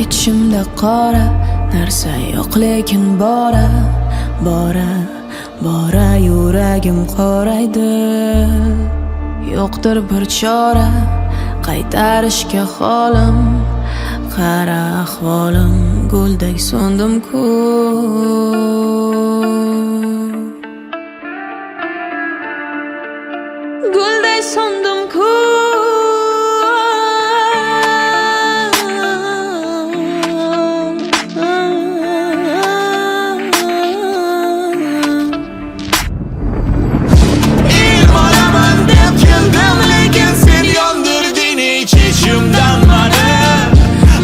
ichimda qora narsa yo'q lekin bora yuragim qoraydi. Yo'qdir bir chora qaytarishga holim, qara ahvolim guldek so'ndim-ku. Gulday so'ndim-ku.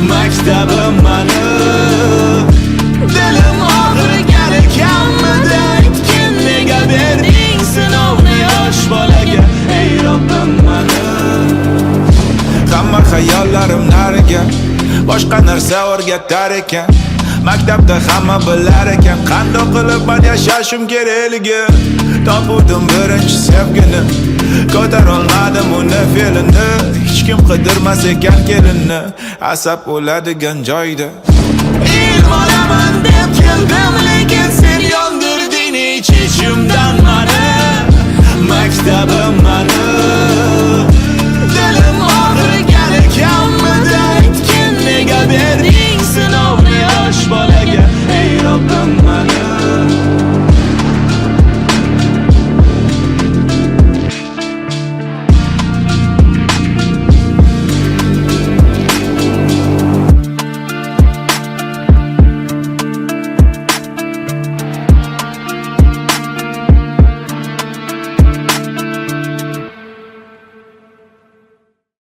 Maktabim mani, dilim og'rigan ekanmidi? Aytgin nega berding sinovni yosh bolaga, ey Robbim mani. Hamma xayollarim nariga, boshqa narsa o'rgatar ekan. Maktabda hamma bilar ekan, qanday qilib men yashashim kerakligi. Topuvdim birinchi sevgini, ko'tarolmadim uni fe'lini. Hech kim qidirmas ekan kelinni, asab o'ladigan joyda. Ilm olaman deb keldim, lekin sen yondirding ich-ichimdan mani. Maktabim mani,